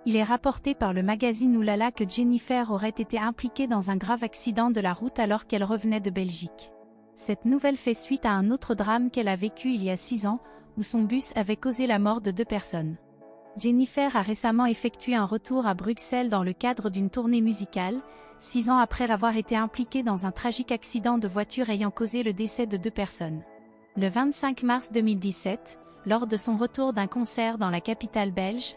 Il est rapporté par le magazine Oulala que Jennifer aurait été impliquée dans un grave accident de la route alors qu'elle revenait de Belgique. Cette nouvelle fait suite à un autre drame qu'elle a vécu il y a 6 ans, où son bus avait causé la mort de 2 personnes. Jennifer a récemment effectué un retour à Bruxelles dans le cadre d'une tournée musicale, 6 ans après avoir été impliquée dans un tragique accident de voiture ayant causé le décès de 2 personnes. Le 25 mars 2017, lors de son retour d'un concert dans la capitale belge,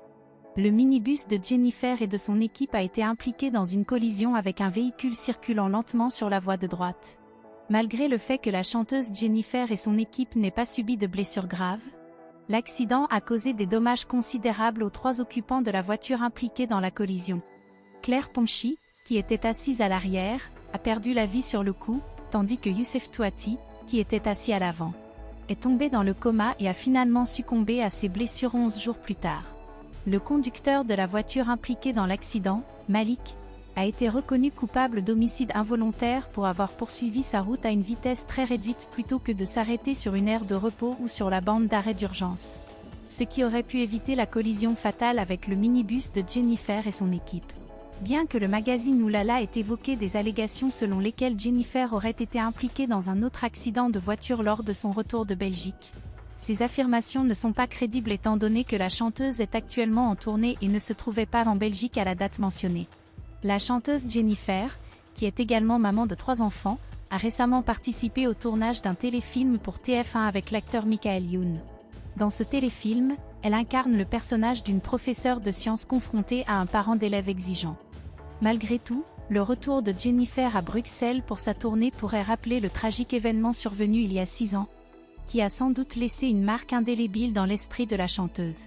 le minibus de Jennifer et de son équipe a été impliqué dans une collision avec un véhicule circulant lentement sur la voie de droite. Malgré le fait que la chanteuse Jennifer et son équipe n'aient pas subi de blessures graves, l'accident a causé des dommages considérables aux 3 occupants de la voiture impliqués dans la collision. Claire Ponchy, qui était assise à l'arrière, a perdu la vie sur le coup, tandis que Youssef Touati, qui était assis à l'avant, est tombé dans le coma et a finalement succombé à ses blessures 11 jours plus tard. Le conducteur de la voiture impliquée dans l'accident, Malik, a été reconnu coupable d'homicide involontaire pour avoir poursuivi sa route à une vitesse très réduite plutôt que de s'arrêter sur une aire de repos ou sur la bande d'arrêt d'urgence, ce qui aurait pu éviter la collision fatale avec le minibus de Jennifer et son équipe. Bien que le magazine Oulala ait évoqué des allégations selon lesquelles Jennifer aurait été impliquée dans un autre accident de voiture lors de son retour de Belgique, ces affirmations ne sont pas crédibles étant donné que la chanteuse est actuellement en tournée et ne se trouvait pas en Belgique à la date mentionnée. La chanteuse Jennifer, qui est également maman de 3 enfants, a récemment participé au tournage d'un téléfilm pour TF1 avec l'acteur Michael Youn. Dans ce téléfilm, elle incarne le personnage d'une professeure de sciences confrontée à un parent d'élève exigeant. Malgré tout, le retour de Jennifer à Bruxelles pour sa tournée pourrait rappeler le tragique événement survenu il y a 6 ans, qui a sans doute laissé une marque indélébile dans l'esprit de la chanteuse.